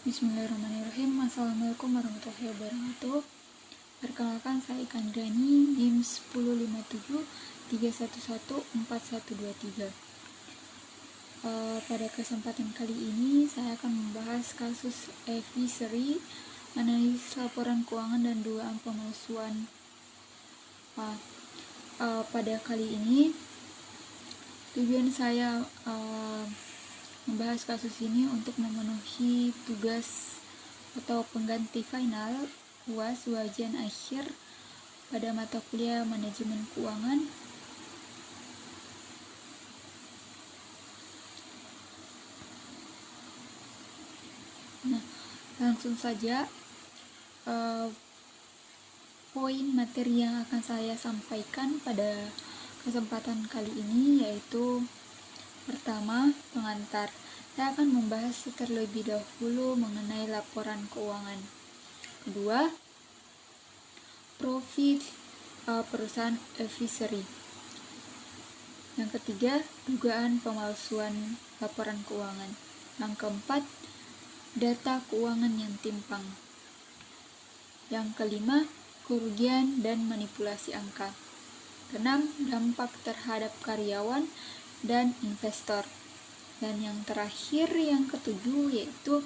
Bismillahirrahmanirrahim. Assalamualaikum warahmatullahi wabarakatuh. Perkenalkan, saya Kandrani, NIM 105731141123. Pada kesempatan kali ini saya akan membahas kasus advisory, analisis laporan keuangan dan dugaan pemalsuan. Pada kali ini tujuan saya membahas kasus ini untuk memenuhi tugas atau pengganti final UAS ujian akhir pada mata kuliah manajemen keuangan. Nah, langsung saja poin materi yang akan saya sampaikan pada kesempatan kali ini yaitu: pertama, pengantar. Saya akan membahas terlebih dahulu mengenai laporan keuangan. Kedua, profit perusahaan advisory. Yang ketiga, dugaan pemalsuan laporan keuangan. Yang keempat, data keuangan yang timpang. Yang kelima, kerugian dan manipulasi angka. Keenam, dampak terhadap karyawan dan investor. Dan yang terakhir, yang ketujuh, yaitu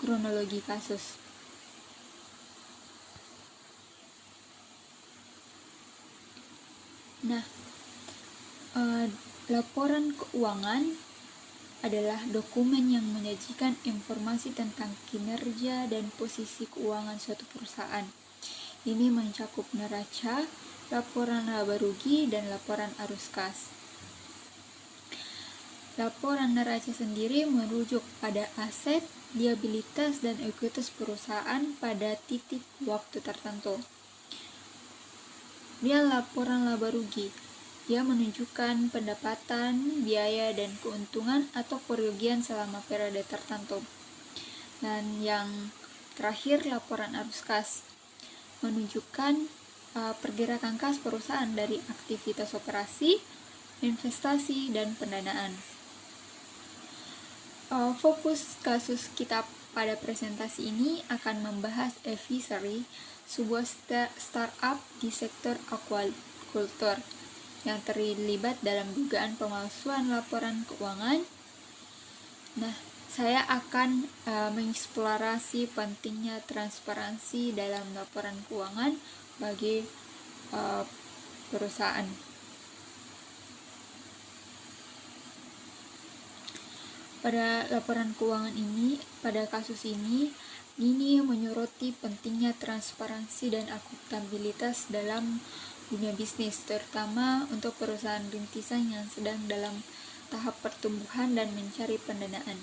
kronologi kasus. Nah, laporan keuangan adalah dokumen yang menyajikan informasi tentang kinerja dan posisi keuangan suatu perusahaan. Ini mencakup neraca, laporan laba rugi, dan laporan arus kas. Laporan neraca sendiri merujuk pada aset, liabilitas, dan ekuitas perusahaan pada titik waktu tertentu. Dia laporan laba rugi. Dia menunjukkan pendapatan, biaya, dan keuntungan atau kerugian selama periode tertentu. Dan yang terakhir, laporan arus kas, menunjukkan pergerakan kas perusahaan dari aktivitas operasi, investasi, dan pendanaan. Fokus kasus kita pada presentasi ini akan membahas advisory, sebuah startup di sektor aquaculture yang terlibat dalam dugaan pemalsuan laporan keuangan. Nah, saya akan mengeksplorasi pentingnya transparansi dalam laporan keuangan bagi perusahaan. Pada laporan keuangan ini, pada kasus ini menyoroti pentingnya transparansi dan akuntabilitas dalam dunia bisnis, terutama untuk perusahaan rintisan yang sedang dalam tahap pertumbuhan dan mencari pendanaan.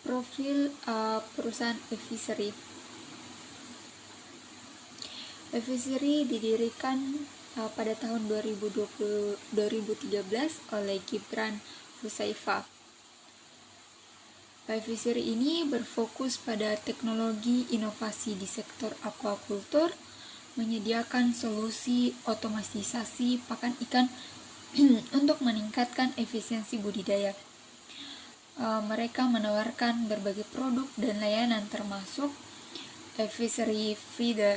Profil perusahaan advisory. Advisory didirikan pada tahun 2013 oleh Gibran Huzaifa. Advisory ini berfokus pada teknologi inovasi di sektor aquaculture, menyediakan solusi otomatisasi pakan ikan untuk meningkatkan efisiensi budidaya. Mereka menawarkan berbagai produk dan layanan termasuk advisory feeder,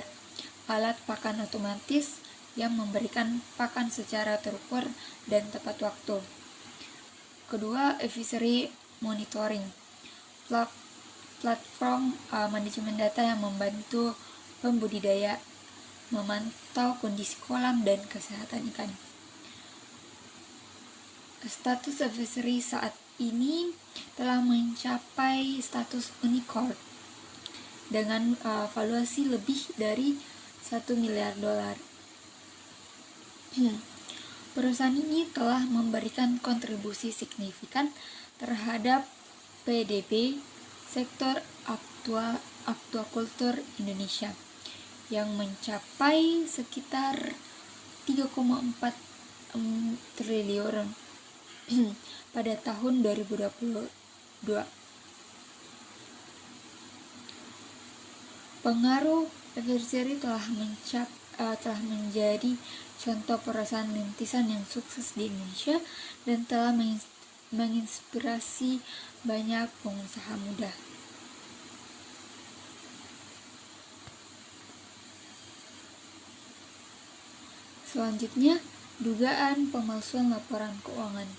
alat pakan otomatis yang memberikan pakan secara terukur dan tepat waktu. Kedua, advisory monitoring, platform manajemen data yang membantu pembudidaya memantau kondisi kolam dan kesehatan ikan. Status advisory saat ini telah mencapai status unicorn dengan valuasi lebih dari $1 miliar. Perusahaan ini telah memberikan kontribusi signifikan terhadap PDB sektor aquaculture Indonesia yang mencapai sekitar 3,4 triliun pada tahun 2022. Pengaruh advisory telah menjadi contoh perusahaan rintisan yang sukses di Indonesia dan telah menginspirasi banyak pengusaha muda. Selanjutnya, dugaan pemalsuan laporan keuangan.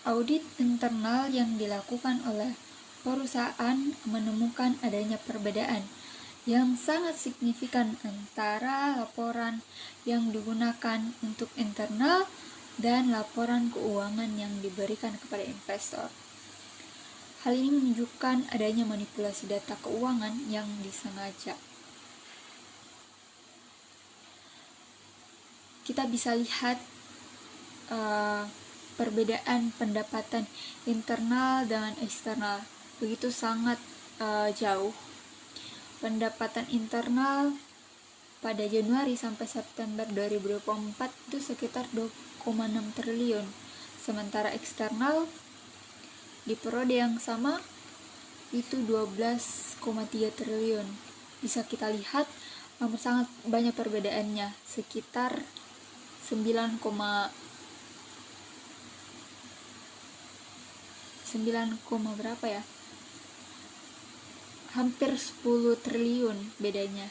Audit internal yang dilakukan oleh perusahaan menemukan adanya perbedaan yang sangat signifikan antara laporan yang digunakan untuk internal dan laporan keuangan yang diberikan kepada investor. Hal ini menunjukkan adanya manipulasi data keuangan yang disengaja. Kita bisa lihat perbedaan pendapatan internal dengan eksternal begitu sangat jauh. Pendapatan internal pada Januari sampai September 2024 itu sekitar 2,6 triliun. Sementara eksternal di periode yang sama itu 12,3 triliun. Bisa kita lihat sangat banyak perbedaannya, sekitar 9, berapa ya? Hampir 10 triliun bedanya.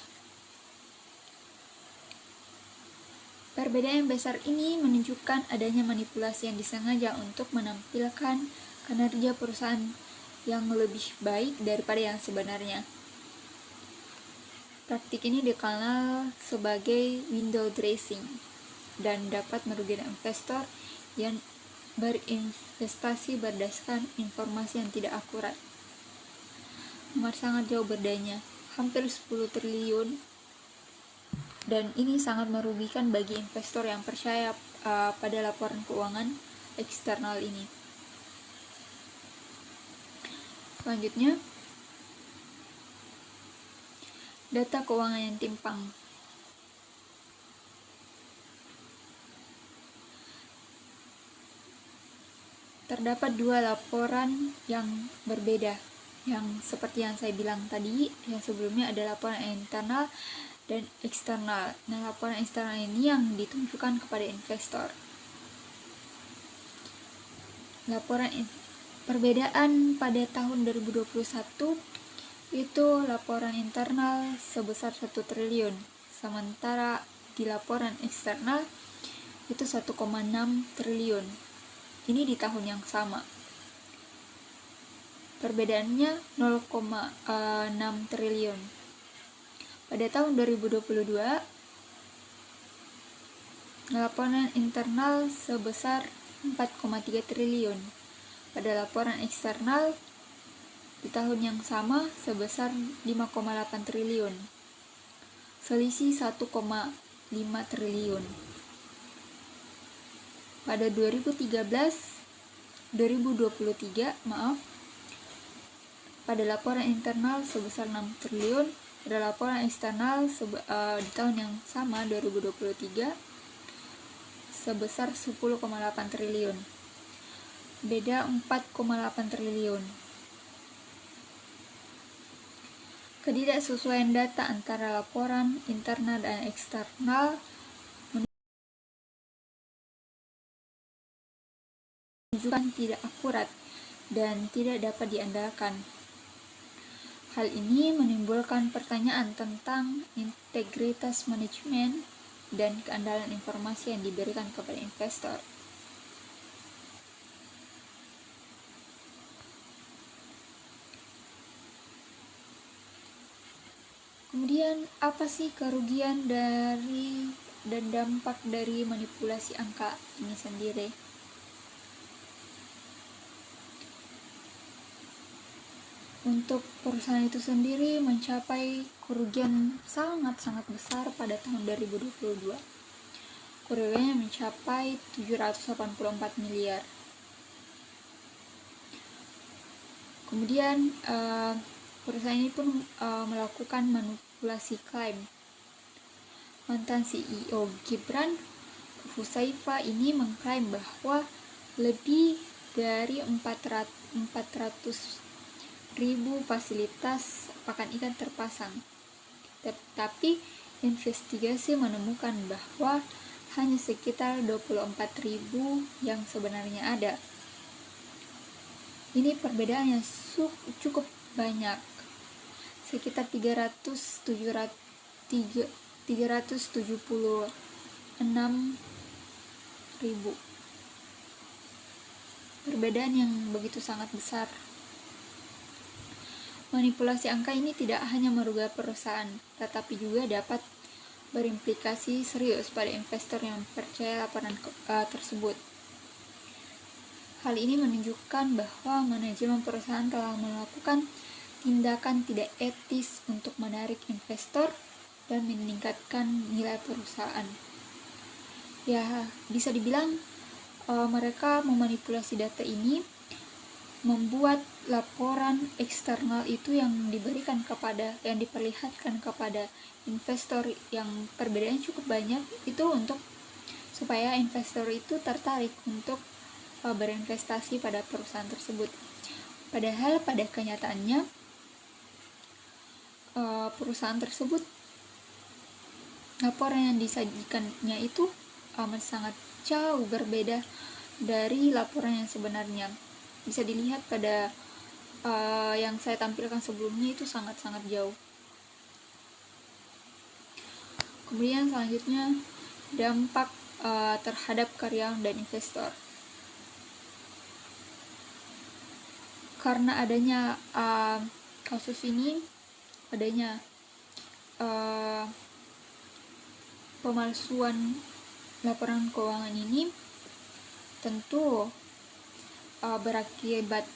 Perbedaan besar ini menunjukkan adanya manipulasi yang disengaja untuk menampilkan kinerja perusahaan yang lebih baik daripada yang sebenarnya. Praktik ini dikenal sebagai window dressing dan dapat merugikan investor yang berinvestasi berdasarkan informasi yang tidak akurat. Sangat jauh bedanya, hampir 10 triliun, dan ini sangat merugikan bagi investor yang percaya pada laporan keuangan eksternal ini. Selanjutnya, data keuangan yang timpang. Terdapat dua laporan yang berbeda, yang seperti yang saya bilang tadi, yang sebelumnya ada laporan internal dan eksternal. Nah, laporan eksternal ini yang ditunjukkan kepada investor. Perbedaan pada tahun 2021 itu laporan internal sebesar 1 triliun, sementara di laporan eksternal itu 1,6 triliun. Ini di tahun yang sama. Perbedaannya 0,6 triliun. Pada tahun 2022, laporan internal sebesar 4,3 triliun. Pada laporan eksternal di tahun yang sama sebesar 5,8 triliun. Selisih 1,5 triliun. Pada 2023, pada laporan internal sebesar 6 triliun, pada laporan eksternal di tahun yang sama 2023 sebesar 10,8 triliun. Beda 4,8 triliun. Ketidaksesuaian data antara laporan internal dan eksternal menunjukkan tidak akurat dan tidak dapat diandalkan. Hal ini menimbulkan pertanyaan tentang integritas manajemen dan keandalan informasi yang diberikan kepada investor. Kemudian, apa sih kerugian dari dan dampak dari manipulasi angka ini sendiri? Untuk perusahaan itu sendiri mencapai kerugian sangat-sangat besar pada tahun 2022. Kerugiannya mencapai 784 miliar. Kemudian perusahaan ini pun melakukan manipulasi klaim. Mantan CEO Gibran Husaifa ini mengklaim bahwa lebih dari 400.000 fasilitas pakan ikan terpasang. Tetapi investigasi menemukan bahwa hanya sekitar 24.000 yang sebenarnya ada. Ini perbedaan yang cukup banyak, sekitar 376.000. Perbedaan yang begitu sangat besar. Manipulasi angka ini tidak hanya merugikan perusahaan, tetapi juga dapat berimplikasi serius pada investor yang percaya laporan tersebut. Hal ini menunjukkan bahwa manajemen perusahaan telah melakukan tindakan tidak etis untuk menarik investor dan meningkatkan nilai perusahaan. Ya, bisa dibilang mereka memanipulasi data ini, membuat laporan eksternal itu yang diperlihatkan kepada investor yang perbedaannya cukup banyak, itu untuk supaya investor itu tertarik untuk berinvestasi pada perusahaan tersebut. Padahal pada kenyataannya perusahaan tersebut, laporan yang disajikannya itu amat sangat jauh berbeda dari laporan yang sebenarnya. Bisa dilihat pada yang saya tampilkan sebelumnya, itu sangat-sangat jauh. Kemudian selanjutnya, dampak terhadap karyawan dan investor. Karena adanya kasus ini, adanya pemalsuan laporan keuangan ini, tentu berakibat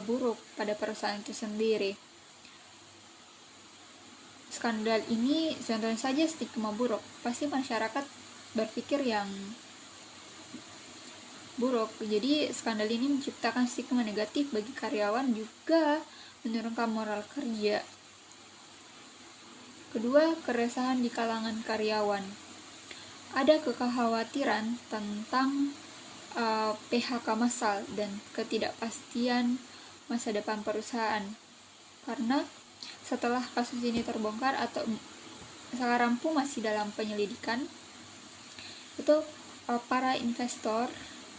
buruk pada perusahaan itu sendiri. Skandal ini contohnya saja stigma buruk. Pasti masyarakat berpikir yang buruk. Jadi skandal ini menciptakan stigma negatif bagi karyawan, juga menurunkan moral kerja. Kedua, keresahan di kalangan karyawan. Ada kekhawatiran tentang PHK massal dan ketidakpastian masa depan perusahaan, karena setelah kasus ini terbongkar atau sekarang pun masih dalam penyelidikan, itu para investor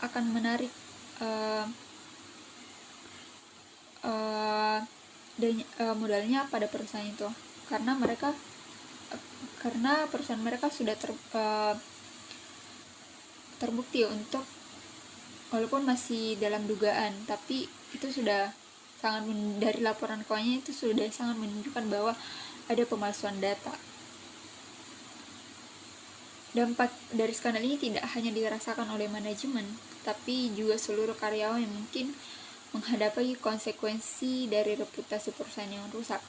akan menarik modalnya pada perusahaan itu, karena perusahaan mereka sudah terbukti untuk, walaupun masih dalam dugaan, tapi itu sudah sangat dari laporan keuangannya itu sudah sangat menunjukkan bahwa ada pemalsuan data. Dampak dari skandal ini tidak hanya dirasakan oleh manajemen, tapi juga seluruh karyawan yang mungkin menghadapi konsekuensi dari reputasi perusahaan yang rusak.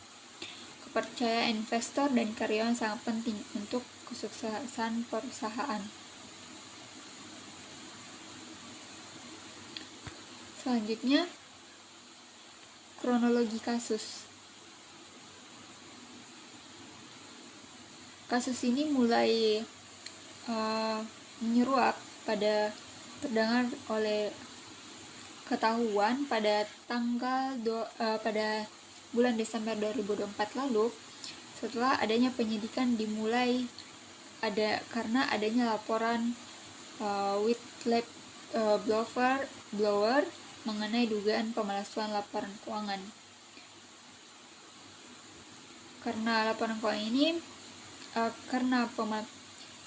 Kepercayaan investor dan karyawan sangat penting untuk kesuksesan perusahaan. Selanjutnya, kronologi kasus. Kasus ini mulai menyeruak pada terdengar oleh ketahuan pada pada bulan Desember 2024 lalu, setelah adanya penyidikan dimulai karena adanya laporan whistleblower mengenai dugaan pemalsuan laporan keuangan. Karena laporan keuangan ini,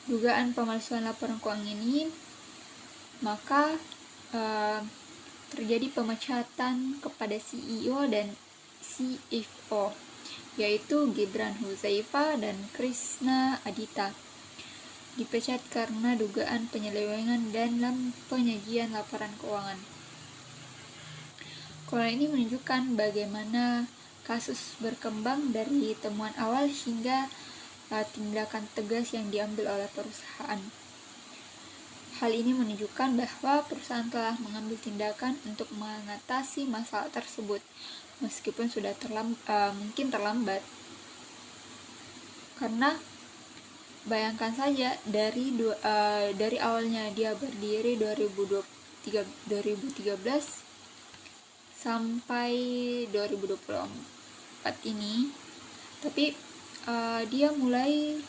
dugaan pemalsuan laporan keuangan ini, maka terjadi pemecatan kepada CEO dan CFO, yaitu Gibran Huzaifa dan Krishna Adita. Dipecat karena dugaan penyelewengan dalam penyajian laporan keuangan. Kalau ini menunjukkan bagaimana kasus berkembang dari temuan awal hingga tindakan tegas yang diambil oleh perusahaan. Hal ini menunjukkan bahwa perusahaan telah mengambil tindakan untuk mengatasi masalah tersebut, meskipun sudah mungkin terlambat. Karena bayangkan saja dari awalnya dia berdiri 2013 sampai 2024 ini, tapi dia mulai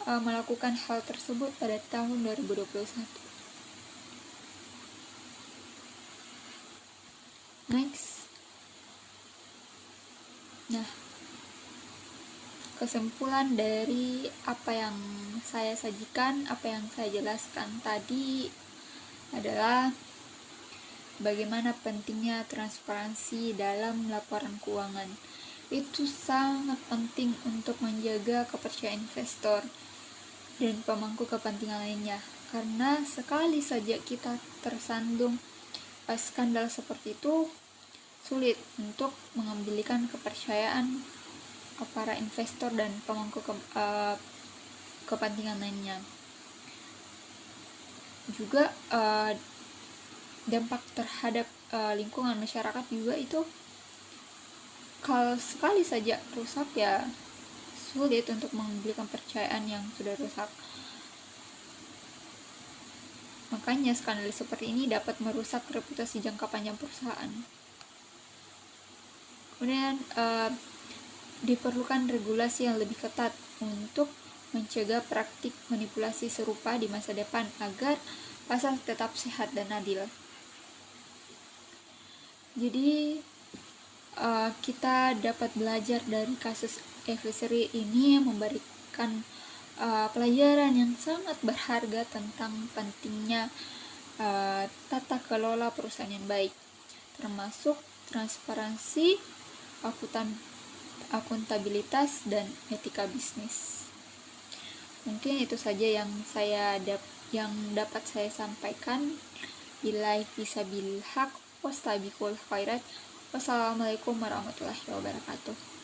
melakukan hal tersebut pada tahun 2021. Next. Nah, kesimpulan dari apa yang saya sajikan, apa yang saya jelaskan tadi adalah bagaimana pentingnya transparansi dalam laporan keuangan. Itu sangat penting untuk menjaga kepercayaan investor dan pemangku kepentingan lainnya, karena sekali saja kita tersandung skandal seperti itu, sulit untuk mengembalikan kepercayaan para investor dan pemangku kepentingan lainnya. Juga dampak terhadap lingkungan masyarakat juga itu, kalau sekali saja rusak ya sulit untuk mengembalikan kepercayaan yang sudah rusak. Makanya skandal seperti ini dapat merusak reputasi jangka panjang perusahaan. Kemudian diperlukan regulasi yang lebih ketat untuk mencegah praktik manipulasi serupa di masa depan agar pasar tetap sehat dan adil. Jadi kita dapat belajar dari kasus advisory ini, memberikan pelajaran yang sangat berharga tentang pentingnya tata kelola perusahaan yang baik, termasuk transparansi, akuntabilitas, dan etika bisnis. Mungkin itu saja yang dapat saya sampaikan. Billahi fisabilil haq, wastabiqul khairat. Wassalamualaikum warahmatullahi wabarakatuh.